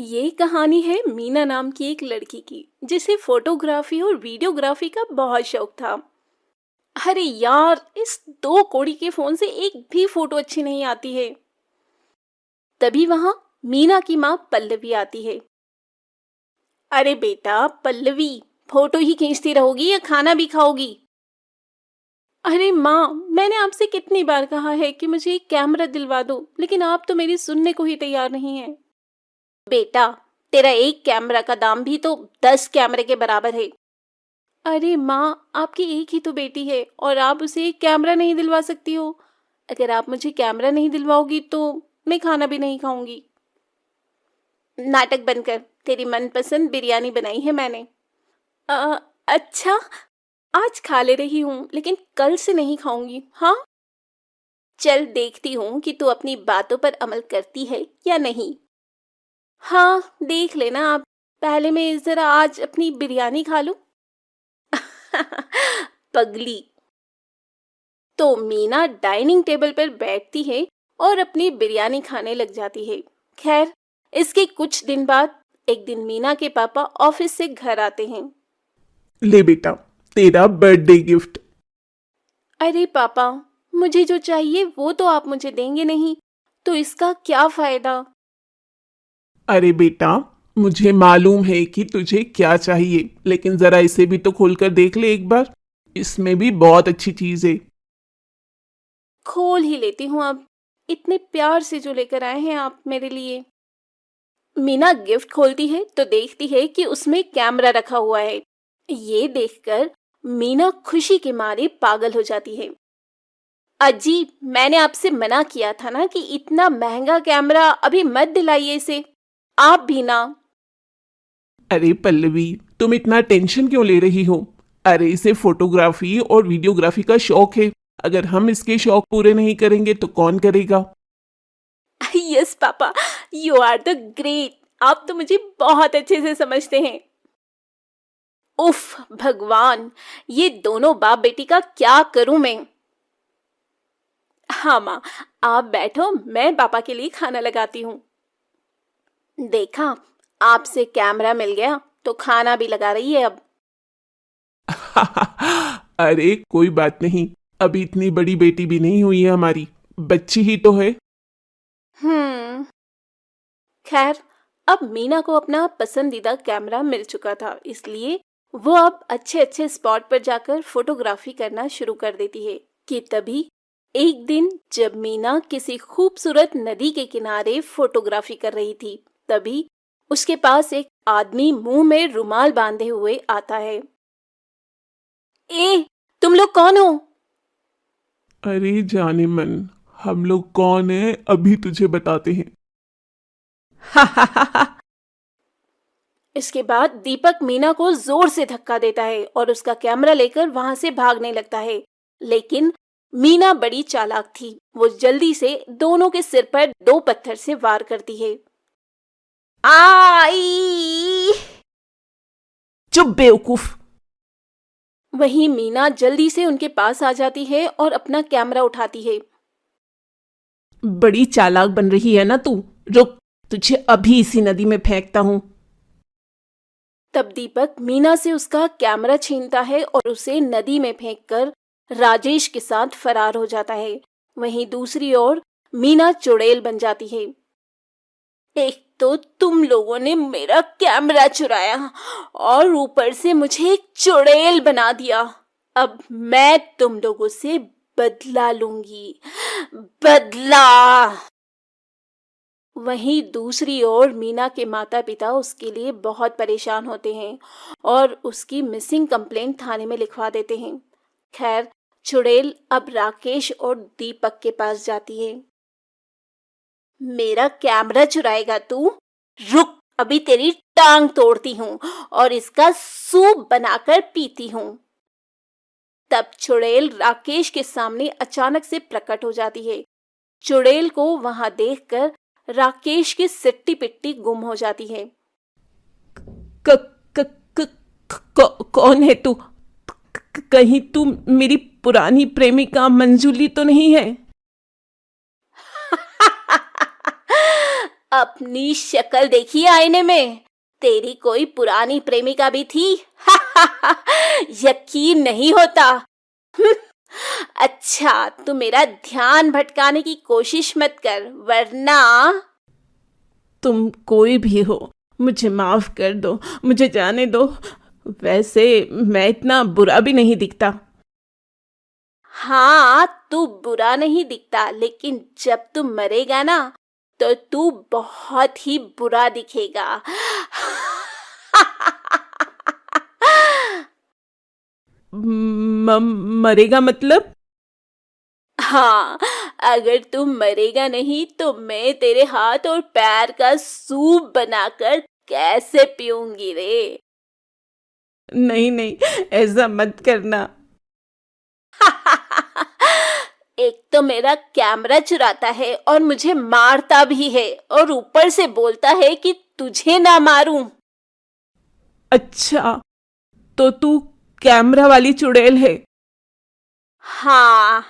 ये कहानी है मीना नाम की एक लड़की की जिसे फोटोग्राफी और वीडियोग्राफी का बहुत शौक था। अरे यार, इस दो कौड़ी के फोन से एक भी फोटो अच्छी नहीं आती है। तभी वहां मीना की माँ पल्लवी आती है। अरे बेटा पल्लवी, फोटो ही खींचती रहोगी या खाना भी खाओगी? अरे माँ, मैंने आपसे कितनी बार कहा है कि मुझे एक कैमरा दिलवा दो, लेकिन आप तो मेरी सुनने को ही तैयार नहीं है। बेटा, तेरा एक कैमरा का दाम भी तो 10 कैमरे के बराबर है। अरे माँ, आपकी एक ही तो बेटी है और आप उसे एक कैमरा नहीं दिलवा सकती हो। अगर आप मुझे कैमरा नहीं दिलवाओगी तो मैं खाना भी नहीं खाऊंगी। नाटक बंद कर, तेरी मनपसंद बिरयानी बनाई है मैंने। अच्छा, आज खा ले रही हूँ लेकिन कल से नहीं खाऊंगी, हाँ? चल देखती हूँ कि तू अपनी बातों पर अमल करती है या नहीं। हाँ, देख लेना आप। पहले मैं जरा आज अपनी बिरयानी खा लूं। पगली। तो मीना डाइनिंग टेबल पर बैठती है और अपनी बिरयानी खाने लग जाती है। खैर, इसके कुछ दिन बाद एक दिन मीना के पापा ऑफिस से घर आते हैं। ले बेटा, तेरा बर्थडे गिफ्ट। अरे पापा, मुझे जो चाहिए वो तो आप मुझे देंगे नहीं, तो इसका क्या फायदा? अरे बेटा, मुझे मालूम है कि तुझे क्या चाहिए, लेकिन जरा इसे भी तो खोलकर देख ले एक बार। इसमें भी बहुत अच्छी चीज है। खोल ही लेती हूँ अब। इतने प्यार से जो लेकर आए हैं आप मेरे लिए। मीना गिफ्ट खोलती है तो देखती है कि उसमें कैमरा रखा हुआ है। ये देखकर मीना खुशी के मारे पागल हो जाती है। अजी, मैंने आपसे मना किया था ना कि इतना महंगा कैमरा अभी मत दिलाइए इसे। आप भी ना। अरे पल्लवी, तुम इतना टेंशन क्यों ले रही हो? अरे इसे फोटोग्राफी और वीडियोग्राफी का शौक है। अगर हम इसके शौक पूरे नहीं करेंगे तो कौन करेगा? Yes papa, you are the great. आप तो मुझे बहुत अच्छे से समझते हैं। उफ भगवान, ये दोनों बाप बेटी का क्या करूं मैं। हाँ माँ, आप बैठो, मैं पापा के लिए खाना लगाती हूँ। देखा, आपसे कैमरा मिल गया तो खाना भी लगा रही है अब। अरे कोई बात नहीं, अभी इतनी बड़ी बेटी भी नहीं हुई है हमारी, बच्ची ही तो है। हम्म। खैर, अब मीना को अपना पसंदीदा कैमरा मिल चुका था, इसलिए वो अब अच्छे अच्छे स्पॉट पर जाकर फोटोग्राफी करना शुरू कर देती है। कि तभी एक दिन जब मीना किसी खूबसूरत नदी के किनारे फोटोग्राफी कर रही थी, तभी उसके पास एक आदमी मुंह में रुमाल बांधे हुए आता है। ए, तुम लोग कौन हो? अरे जाने मन, हम लोग कौन है अभी तुझे बताते हैं। इसके बाद दीपक मीना को जोर से धक्का देता है और उसका कैमरा लेकर वहां से भागने लगता है। लेकिन मीना बड़ी चालाक थी, वो जल्दी से दोनों के सिर पर दो पत्थर से वार करती है। आई! चुप बेवकूफ। वहीं मीना जल्दी से उनके पास आ जाती है और अपना कैमरा उठाती है। बड़ी चालाक बन रही है ना तू। रुक, तुझे अभी इसी नदी में फेंकता हूं। तब दीपक मीना से उसका कैमरा छीनता है और उसे नदी में फेंककर राजेश के साथ फरार हो जाता है। वहीं दूसरी ओर मीना चुड़ैल बन जाती है। एक तो तुम लोगों ने मेरा कैमरा चुराया और ऊपर से मुझे एक चुड़ैल बना दिया। अब मैं तुम लोगों से बदला लूंगी, बदला। वहीं दूसरी ओर मीना के माता पिता उसके लिए बहुत परेशान होते हैं और उसकी मिसिंग कंप्लेंट थाने में लिखवा देते हैं। खैर, चुड़ैल अब राकेश और दीपक के पास जाती है। मेरा कैमरा चुराएगा तू? रुक, अभी तेरी टांग तोड़ती हूँ और इसका सूप बनाकर पीती हूँ। तब चुड़ैल राकेश के सामने अचानक से प्रकट हो जाती है। चुड़ैल को वहां देखकर राकेश की सिट्टी पिट्टी गुम हो जाती है। क, क, क, कौन है तू? कहीं तू मेरी पुरानी प्रेमिका मंजूली तो नहीं है? अपनी शक्ल देखी आईने में? तेरी कोई पुरानी प्रेमिका भी थी? यकीन नहीं होता। अच्छा, तू मेरा ध्यान भटकाने की कोशिश मत कर, वरना। तुम कोई भी हो, मुझे माफ कर दो, मुझे जाने दो। वैसे मैं इतना बुरा भी नहीं दिखता। हाँ, तू बुरा नहीं दिखता, लेकिन जब तू मरेगा ना, तो तू बहुत ही बुरा दिखेगा। मरेगा मतलब? हाँ, अगर तू मरेगा नहीं तो मैं तेरे हाथ और पैर का सूप बनाकर कैसे पीऊंगी रे? नहीं नहीं, ऐसा मत करना। एक तो मेरा कैमरा चुराता है और मुझे मारता भी है, और ऊपर से बोलता है कि तुझे ना मारूं। अच्छा, तो तू कैमरा वाली चुड़ैल है? हाँ।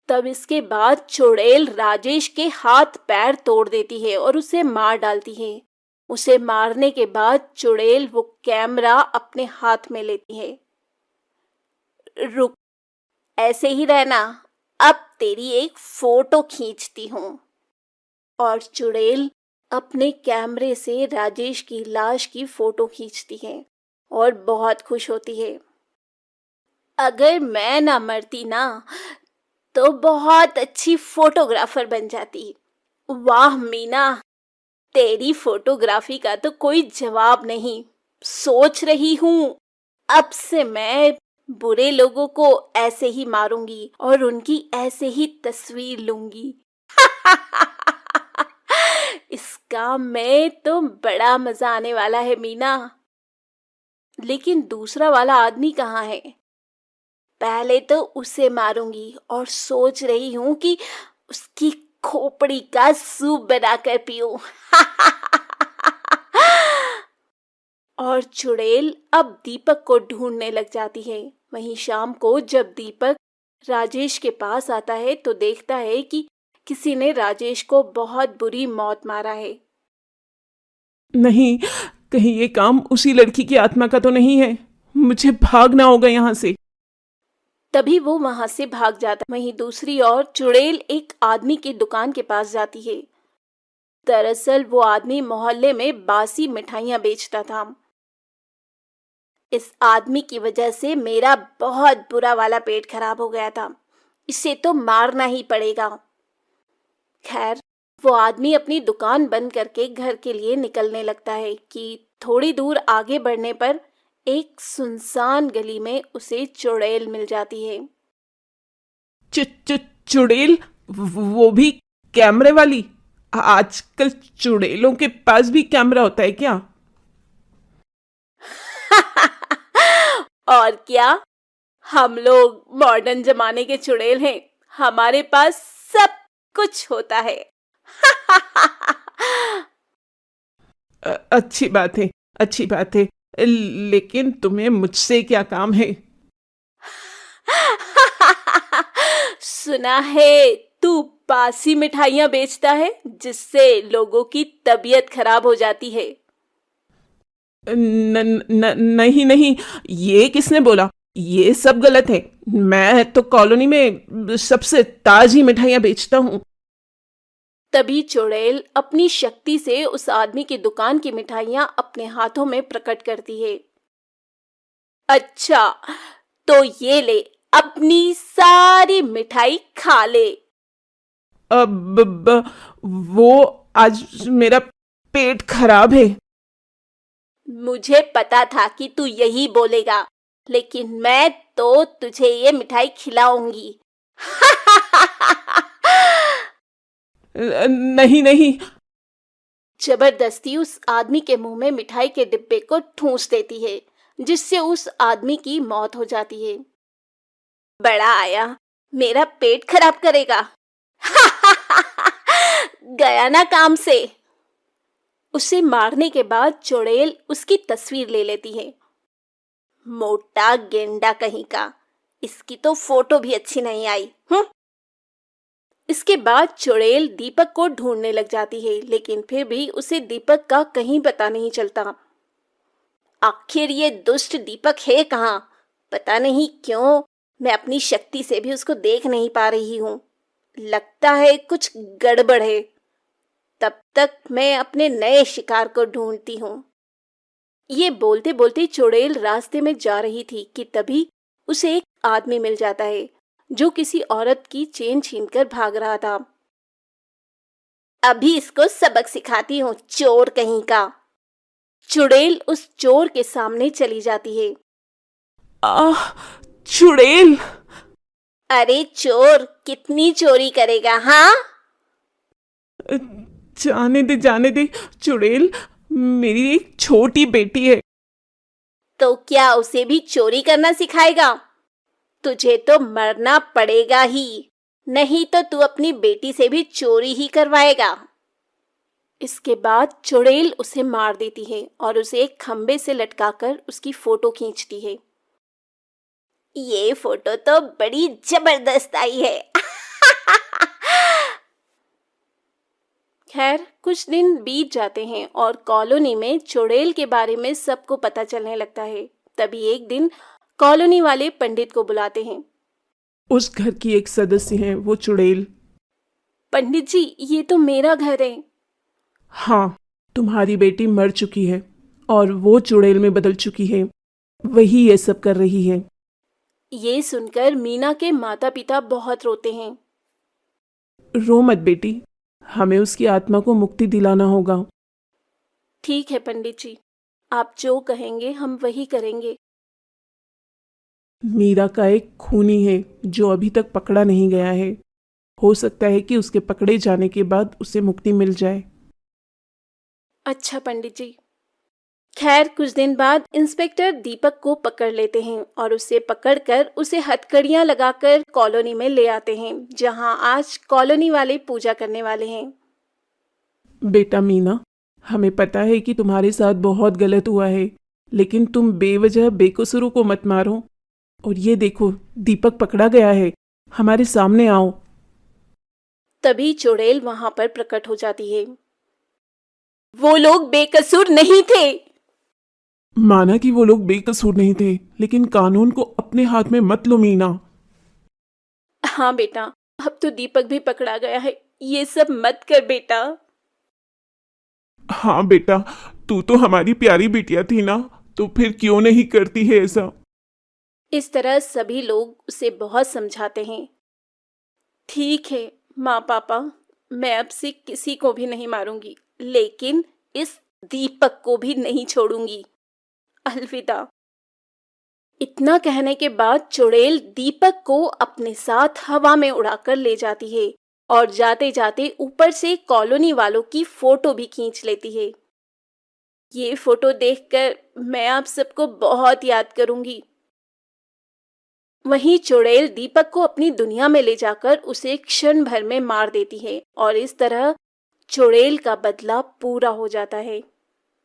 तब इसके बाद चुड़ैल राजेश के हाथ पैर तोड़ देती है और उसे मार डालती है। उसे मारने के बाद चुड़ैल वो कैमरा अपने हाथ में लेती है। रुक, ऐसे ही रहना, अब तेरी एक फोटो खींचती हूँ। और चुड़ैल अपने कैमरे से राजेश की लाश की फोटो खींचती है और बहुत खुश होती है। अगर मैं ना मरती ना, तो बहुत अच्छी फोटोग्राफर बन जाती। वाह मीना, तेरी फोटोग्राफी का तो कोई जवाब नहीं। सोच रही हूँ, अब से मैं बुरे लोगों को ऐसे ही मारूंगी और उनकी ऐसे ही तस्वीर लूंगी। इसका मैं तो बड़ा मजा आने वाला है मीना। लेकिन दूसरा वाला आदमी कहाँ है? पहले तो उसे मारूंगी और सोच रही हूँ कि उसकी खोपड़ी का सूप बनाकर पीऊं। और चुड़ैल अब दीपक को ढूंढने लग जाती है। वहीं शाम को जब दीपक राजेश के पास आता है तो देखता है कि किसी ने राजेश को बहुत बुरी मौत मारा है। नहीं, कहीं ये काम उसी लड़की की आत्मा का तो नहीं है? मुझे भागना होगा यहाँ से। तभी वो वहां से भाग जाता। वहीं दूसरी ओर चुड़ैल एक आदमी की दुकान के पास जाती है। दरअसल वो आदमी मोहल्ले में बासी मिठाइयां बेचता था। इस आदमी की वजह से मेरा बहुत बुरा वाला पेट खराब हो गया था। इसे तो मारना ही पड़ेगा। खैर, वो आदमी अपनी दुकान बंद करके घर के लिए निकलने लगता है कि थोड़ी दूर आगे बढ़ने पर एक सुनसान गली में उसे चुड़ैल मिल जाती है। चुड़ैल? वो भी कैमरे वाली? आजकल चुड़ैलों के पास भी कैमरा होता है क्या? और क्या, हम लोग मॉडर्न जमाने के चुड़ैल हैं। हमारे पास सब कुछ होता है। अच्छी बात है, अच्छी बात है। लेकिन तुम्हें मुझसे क्या काम है? सुना है तू बासी मिठाइयां बेचता है जिससे लोगों की तबीयत खराब हो जाती है। नहीं नहीं, ये किसने बोला? ये सब गलत है। मैं तो कॉलोनी में सबसे ताजी मिठाइयाँ बेचता हूँ। तभी चुड़ैल अपनी शक्ति से उस आदमी की दुकान की मिठाइयां अपने हाथों में प्रकट करती है। अच्छा, तो ये ले, अपनी सारी मिठाई खा ले। अब वो, आज मेरा पेट खराब है। मुझे पता था कि तू यही बोलेगा, लेकिन मैं तो तुझे ये मिठाई खिलाऊंगी। नहीं नहीं। जबरदस्ती उस आदमी के मुंह में मिठाई के डिब्बे को ठूंस देती है, जिससे उस आदमी की मौत हो जाती है। बड़ा आया, मेरा पेट खराब करेगा। गया ना काम से। उसे मारने के बाद चुड़ैल उसकी तस्वीर ले लेती है। मोटा गेंडा कहीं का, इसकी तो फोटो भी अच्छी नहीं आई। इसके बाद चुड़ैल दीपक को ढूंढने लग जाती है, लेकिन फिर भी उसे दीपक का कहीं पता नहीं चलता। आखिर ये दुष्ट दीपक है कहाँ? पता नहीं क्यों मैं अपनी शक्ति से भी उसको देख नहीं पा रही हूँ। लगता है कुछ गड़बड़ है। तब तक मैं अपने नए शिकार को ढूंढती हूँ। ये बोलते बोलते चुड़ैल रास्ते में जा रही थी कि तभी उसे एक आदमी मिल जाता है जो किसी औरत की चेन छीनकर भाग रहा था। अभी इसको सबक सिखाती हूँ, चोर कहीं का। चुड़ैल उस चोर के सामने चली जाती है। आह, चुड़ैल! अरे चोर, कितनी चोरी करेगा हाँ? जाने दे चुड़ैल, मेरी एक छोटी बेटी है। तो क्या उसे भी चोरी करना सिखाएगा? तुझे तो मरना पड़ेगा ही, नहीं तो तू अपनी बेटी से भी चोरी ही करवाएगा। इसके बाद चुड़ैल उसे मार देती है और उसे एक खंबे से लटकाकर उसकी फोटो खींचती है। ये फोटो तो बड़ी जबरदस्त आई है। खैर, कुछ दिन बीत जाते हैं और कॉलोनी में चुड़ैल के बारे में सबको पता चलने लगता है। तभी एक दिन कॉलोनी वाले पंडित को बुलाते हैं। उस घर की एक सदस्य है वो चुड़ैल। पंडित जी, ये तो मेरा घर है। हाँ, तुम्हारी बेटी मर चुकी है और वो चुड़ैल में बदल चुकी है। वही ये सब कर रही है। ये सुनकर मीना के माता पिता बहुत रोते हैं। रो मत बेटी, हमें उसकी आत्मा को मुक्ति दिलाना होगा। ठीक है पंडित जी, आप जो कहेंगे हम वही करेंगे। मीरा का एक खूनी है जो अभी तक पकड़ा नहीं गया है। हो सकता है कि उसके पकड़े जाने के बाद उसे मुक्ति मिल जाए। अच्छा पंडित जी। खैर, कुछ दिन बाद इंस्पेक्टर दीपक को पकड़ लेते हैं और उसे पकड़कर उसे हथकड़ियां लगाकर कॉलोनी में ले आते हैं, जहां आज कॉलोनी वाले पूजा करने वाले हैं। बेटा मीना, हमें पता है कि तुम्हारे साथ बहुत गलत हुआ है, लेकिन तुम बेवजह बेकसूरों को मत मारो। और ये देखो, दीपक पकड़ा गया है, हमारे सामने आओ। तभी चुड़ैल वहां पर प्रकट हो जाती है। वो लोग बेकसूर नहीं थे। माना कि वो लोग बेकसूर नहीं थे, लेकिन कानून को अपने हाथ में मत लो मीना। हाँ बेटा, अब तो दीपक भी पकड़ा गया है, ये सब मत कर बेटा। हाँ बेटा, तू तो हमारी प्यारी बिटिया थी ना, तो फिर क्यों नहीं करती है ऐसा। इस तरह सभी लोग उसे बहुत समझाते हैं। ठीक है माँ पापा, मैं अब से किसी को भी नहीं मारूंगी, लेकिन इस दीपक को भी नहीं छोड़ूंगी। अलविदा। इतना कहने के बाद चुड़ैल दीपक को अपने साथ हवा में उड़ाकर ले जाती है और जाते जाते ऊपर से कॉलोनी वालों की फोटो भी खींच लेती है। ये फोटो देखकर मैं आप सबको बहुत याद करूंगी। वहीं चुड़ैल दीपक को अपनी दुनिया में ले जाकर उसे क्षण भर में मार देती है और इस तरह चुड़ैल का बदला पूरा हो जाता है।